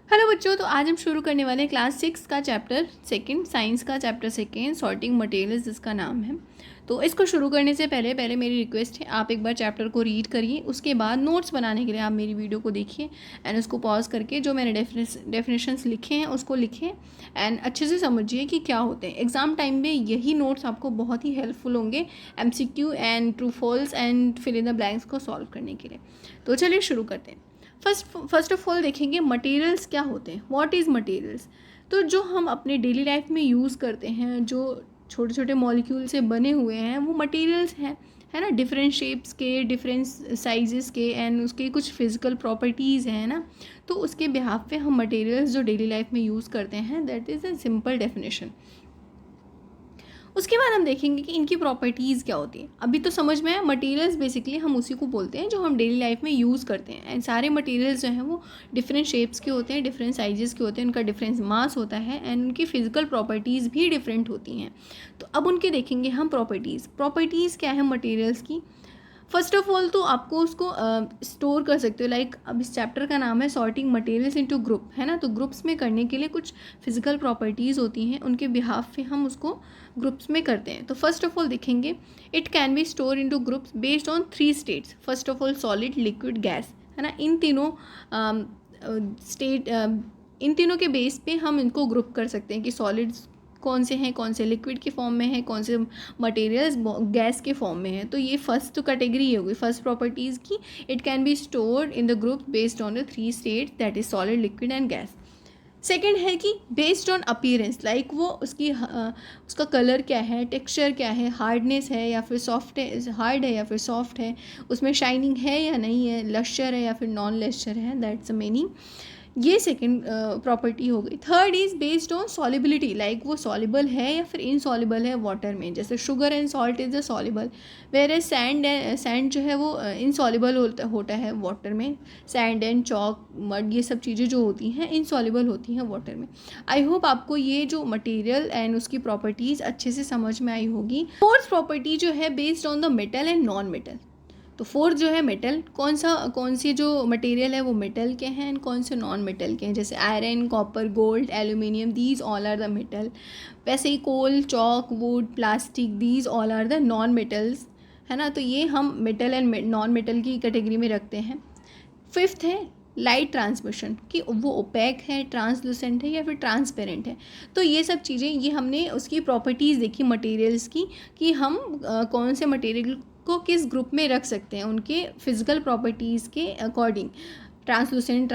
Hello बच्चों, तो आज हम शुरू करने वाले हैं क्लास 6 का चैप्टर सेकंड, साइंस का चैप्टर सेकंड, सॉर्टिंग मटेरियल्स जिसका नाम है। तो इसको शुरू करने से पहले मेरी रिक्वेस्ट है, आप एक बार चैप्टर को रीड करिए, उसके बाद नोट्स बनाने के लिए आप मेरी वीडियो को देखिए एंड उसको पॉज करके जो मैंने डेफिनेशंस लिखे हैं उसको लिखें एंड अच्छे से समझिए कि क्या होते हैं। एग्ज़ाम टाइम में यही नोट्स आपको बहुत ही हेल्पफुल होंगे MCQ and true false and fill in the blanks को सॉल्व करने के लिए। तो चलिए शुरू करते हैं। फर्स्ट ऑफ ऑल देखेंगे मटेरियल्स क्या होते हैं। What is materials? तो जो हम अपने डेली लाइफ में यूज़ करते हैं, जो छोटे छोटे मॉलिक्यूल से बने हुए हैं, वो मटेरियल्स हैं, है ना। डिफरेंट शेप्स के, डिफरेंट साइजेस के एंड उसके कुछ फिजिकल प्रॉपर्टीज़ हैं ना। तो उसके बिहाफ पे हम मटेरियल्स जो डेली लाइफ में यूज़ करते हैं, that is a simple definition. उसके बाद हम देखेंगे कि इनकी प्रॉपर्टीज़ क्या होती हैं। अभी तो समझ में आया, मटेरियल्स बेसिकली हम उसी को बोलते हैं जो हम डेली लाइफ में यूज़ करते हैं। एंड सारे मटेरियल्स जो हैं वो डिफरेंट शेप्स के होते हैं, डिफरेंट साइजेस के होते हैं, उनका डिफरेंट मास होता है एंड उनकी फिजिकल प्रॉपर्टीज़ भी डिफरेंट होती हैं। तो अब उनके देखेंगे हम प्रॉपर्टीज़ क्या है मटेरियल्स की। फर्स्ट ऑफ ऑल तो आपको उसको स्टोर कर सकते हो। लाइक अब इस चैप्टर का नाम है सॉर्टिंग मटेरियल्स इनटू ग्रुप, है ना। तो ग्रुप्स में करने के लिए कुछ फिजिकल प्रॉपर्टीज़ होती हैं, उनके बिहाफ पे हम उसको ग्रुप्स में करते हैं। तो फर्स्ट ऑफ ऑल देखेंगे, it can be store into groups based on 3 states. First of all solid, liquid, gas, है ना। इन तीनों इन तीनों के बेस पे हम इनको ग्रुप कर सकते हैं कि सॉलिड्स कौन से हैं, कौन से लिक्विड के फॉर्म में है, कौन से मटेरियल्स गैस के फॉर्म में है। तो ये फर्स्ट तो कैटेगरी होगी, फर्स्ट प्रॉपर्टीज़ की। It can be stored in the group based on the 3 states, that is solid, liquid and gas. Second है कि बेस्ड ऑन अपीयरेंस, लाइक वो उसका कलर क्या है, टेक्सचर क्या है, हार्डनेस है या फिर सॉफ्ट है, हार्ड है या फिर सॉफ्ट है, उसमें शाइनिंग है या नहीं है, लश्चर है या फिर नॉन लश्चर है, दैट्स अ मीनिंग। ये सेकेंड प्रॉपर्टी हो गई। Third is based on solubility, like वो सॉलिबल है या फिर इनसॉलिबल है वाटर में। जैसे sugar and salt is a soluble, where sand जो है वो इनसॉलिबल होता है वाटर में। सैंड एंड चॉक, मड, ये सब चीज़ें जो होती हैं इनसॉलिबल होती हैं वाटर में। आई होप आपको ये जो मटेरियल एंड उसकी प्रॉपर्टीज़ अच्छे से समझ में आई होगी। फोर्थ प्रॉपर्टी जो है based on the metal and non metal. तो फोर्थ जो है मेटल, कौन सी जो मटेरियल है वो मेटल के हैं एंड कौन से नॉन मेटल के हैं। जैसे iron, copper, gold, aluminium, these all are the metal. वैसे ही coal, chalk, wood, plastic, these all are the non metals, है ना। तो ये हम मेटल एंड नॉन मेटल की कैटेगरी में रखते हैं। फिफ्थ है लाइट ट्रांसमिशन, कि वो ओपेक है, ट्रांसलूसेंट है या फिर ट्रांसपेरेंट है। तो ये सब चीज़ें, ये हमने उसकी प्रॉपर्टीज़ देखी मटेरियल्स की, कि हम कौन से मटेरियल को किस ग्रुप में रख सकते हैं उनके फिजिकल प्रॉपर्टीज़ के अकॉर्डिंग। ट्रांसलूसेंट,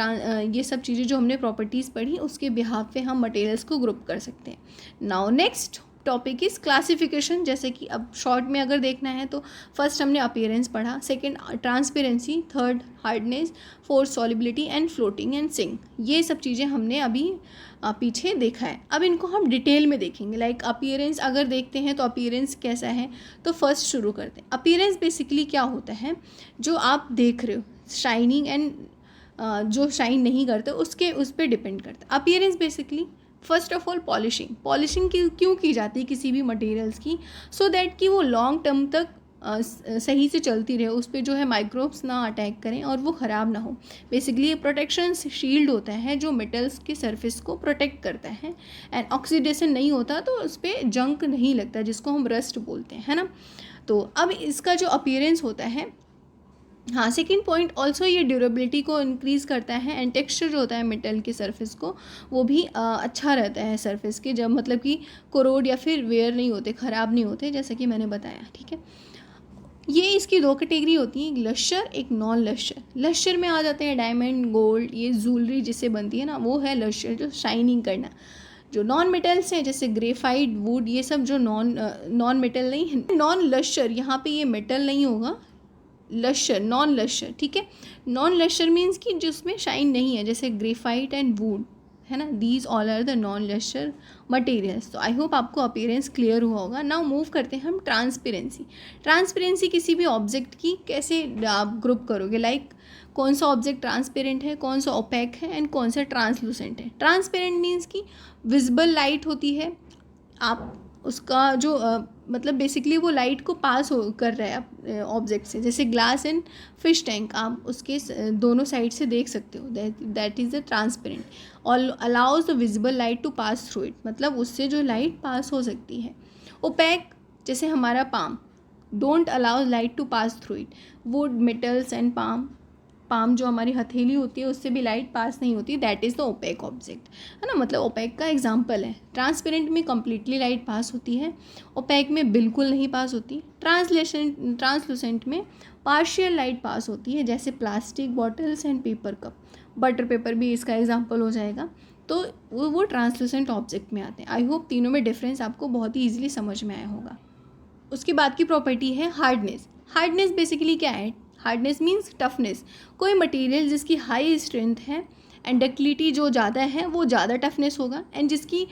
ये सब चीज़ें जो हमने प्रॉपर्टीज़ पढ़ी उसके बिहाफ पे हम मटेरियल्स को ग्रुप कर सकते हैं। Now next topic is classification. जैसे कि अब शॉर्ट में अगर देखना है तो फर्स्ट हमने अपीयरेंस पढ़ा, second transparency, third hardness, fourth solubility and floating and sink. ये सब चीज़ें हमने अभी पीछे देखा है। अब इनको हम डिटेल में देखेंगे। लाइक अपीयरेंस अगर देखते हैं तो अपीयरेंस कैसा है, तो फर्स्ट शुरू करते हैं। अपीयरेंस बेसिकली क्या होता है, जो आप देख रहे हो शाइनिंग एंड जो शाइन नहीं करते उसके उस पर डिपेंड करता है। Appearance basically first of all polishing क्यों की जाती है किसी भी मटेरियल्स की, सो दैट कि वो लॉन्ग टर्म तक सही से चलती रहे, उस पर जो है माइक्रोब्स ना अटैक करें और वो ख़राब ना हो। बेसिकली ये प्रोटेक्शन शील्ड होता है जो मेटल्स के सरफेस को प्रोटेक्ट करता है एंड ऑक्सीडेशन नहीं होता, तो उस पर जंक नहीं लगता, जिसको हम रस्ट बोलते हैं, है ना। तो अब इसका जो अपीयरेंस होता है, हाँ, सेकेंड पॉइंट ऑल्सो ये ड्यूरेबिलिटी को इंक्रीज़ करता है एंड टेक्सचर जो होता है मेटल के सरफेस को, वो भी अच्छा रहता है सरफेस के, जब मतलब कि कोरोड या फिर वेयर नहीं होते, ख़राब नहीं होते, जैसे कि मैंने बताया, ठीक है। ये इसकी 2 कैटेगरी होती हैं, एक लश्चर, एक नॉन लश्चर। लश्चर में आ जाते हैं डायमंड, गोल्ड, ये ज्वेलरी जिससे बनती है ना, वो है लश्चर, जो शाइनिंग करना। जो नॉन मेटल्स हैं जैसे ग्रेफाइट, वुड, ये सब जो नॉन मेटल नहीं है। नॉन लश्चर, यहाँ पे ये मेटल नहीं होगा, लश्चर, नॉन लश्चर, ठीक है। नॉन लश्चर मीन्स कि जिसमें शाइन नहीं है, जैसे ग्रेफाइट एंड वुड, है ना। These all are the non lustre materials. तो आई होप आपको अपीयरेंस क्लियर हुआ होगा। नाउ मूव करते हैं हम ट्रांसपेरेंसी किसी भी ऑब्जेक्ट की कैसे आप ग्रुप करोगे। लाइक कौन सा ऑब्जेक्ट ट्रांसपेरेंट है, कौन सा ओपेक है एंड कौन सा ट्रांसलूसेंट है। ट्रांसपेरेंट मीन्स कि विजिबल लाइट होती है, आप उसका जो मतलब बेसिकली वो लाइट को पास हो कर रहा है ऑब्जेक्ट से। जैसे ग्लास एंड फिश टैंक, आप उसके दोनों साइड से देख सकते हो, दैट इज़ द ट्रांसपेरेंट। और allows the visible light to pass through it, मतलब उससे जो लाइट पास हो सकती है। ओपेक, जैसे हमारा palm, don't allow light to pass through it. Wood, metals and palm जो हमारी हथेली होती है उससे भी लाइट पास नहीं होती, that is the opaque object, है ना। मतलब ओपेक का एग्जांपल है। ट्रांसपेरेंट में कम्प्लीटली लाइट पास होती है, ओपेक में बिल्कुल नहीं पास होती। ट्रांसलूसेंट में पार्शियल लाइट पास होती है, जैसे plastic bottles and paper cup. Butter paper भी इसका एग्जाम्पल हो जाएगा। तो वो ट्रांसलूसेंट ऑब्जेक्ट में आते हैं। आई होप तीनों में डिफरेंस आपको बहुत ही ईजिली समझ में आया होगा। उसके बाद की प्रॉपर्टी है हार्डनेस। हार्डनेस बेसिकली क्या है? Hardness means toughness. कोई मटेरियल जिसकी हाई स्ट्रेंथ है एंड डक्टिलिटी जो ज़्यादा है वो ज़्यादा टफनेस होगा, एंड जिसकी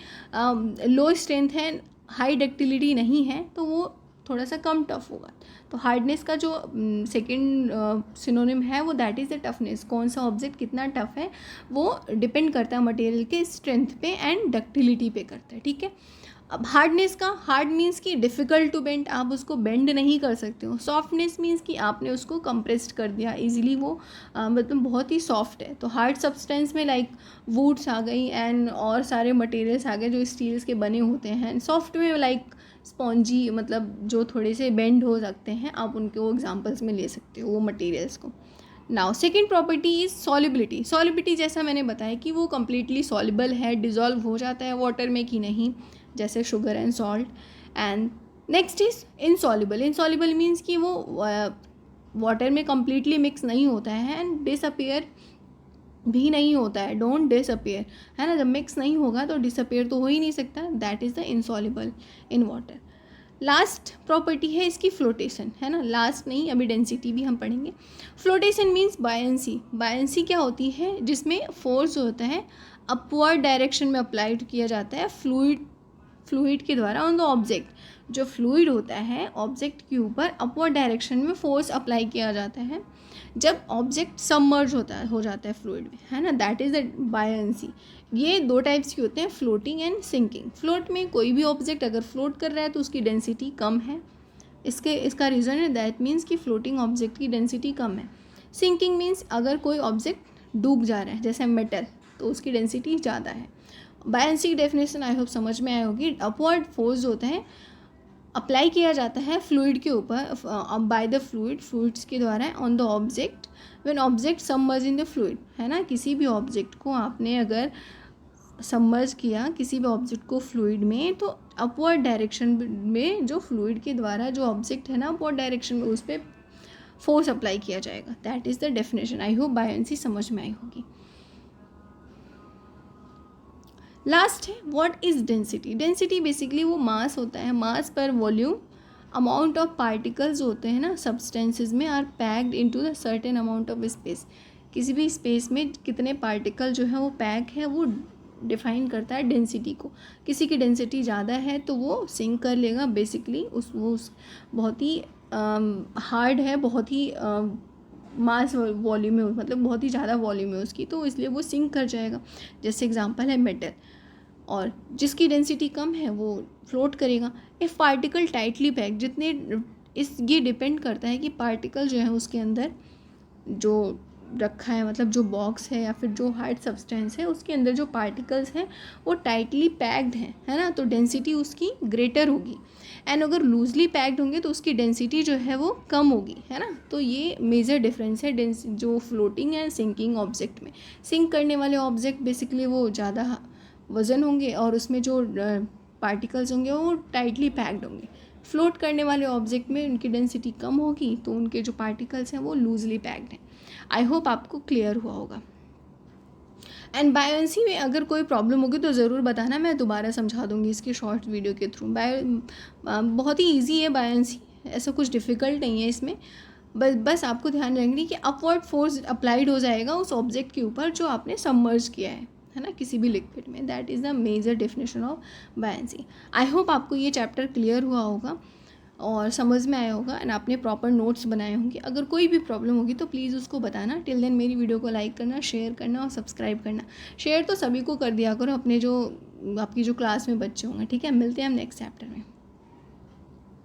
लो स्ट्रेंथ है, हाई डक्टिलिटी नहीं है, तो वो थोड़ा सा कम टफ होगा। तो हार्डनेस का जो सेकंड सिनोनिम है वो दैट इज़ द टफनेस। कौन सा ऑब्जेक्ट कितना टफ है वो डिपेंड करता है मटेरियल के स्ट्रेंथ पे एंड डक्टिलिटी पे करता है, ठीक है। अब हार्डनेस का, हार्ड मीन्स कि डिफ़िकल्ट टू बेंड, आप उसको बेंड नहीं कर सकते हो। सॉफ्टनेस मीन्स कि आपने उसको कंप्रेस्ड कर दिया इजीली, वो मतलब बहुत ही सॉफ्ट है। तो हार्ड सब्सटेंस में लाइक वुड्स आ गई एंड और सारे मटेरियल्स आ गए जो स्टील्स के बने होते हैं। सॉफ्ट में लाइक स्पॉन्जी, मतलब जो थोड़े से बेंड हो सकते हैं, आप उनके वो एग्जाम्पल्स में ले सकते हो वो मटेरियल्स को। Now second property is solubility. Solubility जैसा मैंने बताया कि वो कम्प्लीटली सॉलिबल है, डिज़ोल्व हो जाता है वाटर में कि नहीं, जैसे sugar and salt. And next is insoluble. Insoluble means कि वो वाटर में कम्प्लीटली मिक्स नहीं होता है एंड डिसअपियर भी नहीं होता है। डोंट डिसअपियर, है ना। जब मिक्स नहीं होगा तो डिसअपियर तो हो ही नहीं सकता, that is the insoluble in water. Last property है इसकी फ्लोटेशन, है ना। लास्ट नहीं, अभी डेंसिटी भी हम पढ़ेंगे। Flotation means buoyancy. बायंसी क्या होती है? जिसमें फोर्स होता है अपवर्ड डायरेक्शन में अप्लाइड किया जाता है फ्लूइड के द्वारा ऑन द ऑब्जेक्ट। जो फ्लूइड होता है ऑब्जेक्ट के ऊपर अपवर्ड डायरेक्शन में फोर्स अप्लाई किया जाता है जब ऑब्जेक्ट सबमर्ज हो जाता है फ्लूइड में, है ना। That is the buoyancy. ये दो टाइप्स के होते हैं, फ्लोटिंग एंड सिंकिंग। फ्लोट में कोई भी ऑब्जेक्ट अगर फ्लोट कर रहा है तो उसकी डेंसिटी कम है। इसका रीज़न है दैट मीन्स कि फ्लोटिंग ऑब्जेक्ट की डेंसिटी कम है। सिंकिंग मीन्स अगर कोई ऑब्जेक्ट डूब जा रहा है, जैसे मेटल, तो उसकी डेंसिटी ज़्यादा है। बायंसी की डेफिनेशन आई होप समझ में आए होगी। अपवर्ड फोर्स होता है अप्लाई किया जाता है फ्लूइड के ऊपर बाय द फ्लूइड्स के द्वारा on the object when object submerge in the fluid, है ना। किसी भी ऑब्जेक्ट को आपने अगर सबमर्ज किया, किसी भी ऑब्जेक्ट को फ्लूइड में, तो अपवर्ड डायरेक्शन में जो फ्लूइड के द्वारा जो ऑब्जेक्ट है ना अपवर्ड डायरेक्शन में उस पर फोर्स अप्लाई किया जाएगा। That is the definition. I hope buoyancy समझ में आई होगी। लास्ट है what is density. Density basically वो मास होता है, मास पर वॉल्यूम। अमाउंट ऑफ पार्टिकल्स होते हैं ना सब्सटेंसेस में are packed into the certain amount of space. किसी भी स्पेस में कितने पार्टिकल जो है वो पैक है, वो डिफाइन करता है डेंसिटी को। किसी की डेंसिटी ज़्यादा है तो वो सिंक कर लेगा बेसिकली, बहुत ही हार्ड है, बहुत ही मास वॉल्यूम है, मतलब बहुत ही ज़्यादा वॉल्यूम है उसकी, तो इसलिए वो सिंक कर जाएगा। जैसे एग्जांपल है मेटल। और जिसकी डेंसिटी कम है वो फ्लोट करेगा। इफ़ पार्टिकल टाइटली पैक, ये डिपेंड करता है कि पार्टिकल जो है उसके अंदर जो रखा है, मतलब जो बॉक्स है या फिर जो हार्ड सब्सटेंस है उसके अंदर जो पार्टिकल्स हैं वो टाइटली पैक्ड हैं, है ना, तो डेंसिटी उसकी ग्रेटर होगी। एंड अगर लूजली पैक्ड होंगे तो उसकी डेंसिटी जो है वो कम होगी, है ना। तो ये मेजर डिफरेंस है जो फ्लोटिंग एंड सिंकिंग ऑब्जेक्ट में। सिंक करने वाले ऑब्जेक्ट बेसिकली वो ज़्यादा वज़न होंगे और उसमें जो पार्टिकल्स होंगे वो टाइटली पैक्ड होंगे। फ्लोट करने वाले ऑब्जेक्ट में उनकी डेंसिटी कम होगी तो उनके जो पार्टिकल्स हैं वो लूजली पैक्ड हैं। आई होप आपको क्लियर हुआ होगा। एंड बायोएंसी में अगर कोई प्रॉब्लम होगी तो ज़रूर बताना, मैं दोबारा समझा दूंगी इसके शॉर्ट वीडियो के थ्रू। बहुत ही ईजी है बायोएंसी, ऐसा कुछ डिफ़िकल्ट नहीं है इसमें। बस आपको ध्यान रखनी कि अपवर्ड फोर्स अप्लाइड हो जाएगा उस ऑब्जेक्ट के ऊपर जो आपने सबमर्ज किया है ना, किसी भी लिक्विड में। That is the major definition of buoyancy. I hope आपको ये चैप्टर क्लियर हुआ होगा और समझ में आया होगा एंड आपने प्रॉपर नोट्स बनाए होंगे। अगर कोई भी प्रॉब्लम होगी तो प्लीज़ उसको बताना। टिल देन मेरी वीडियो को लाइक करना, शेयर करना और सब्सक्राइब करना। शेयर तो सभी को कर दिया करो, अपने जो आपकी जो क्लास में बच्चे होंगे, ठीक है। मिलते हैं हम नेक्स्ट चैप्टर में।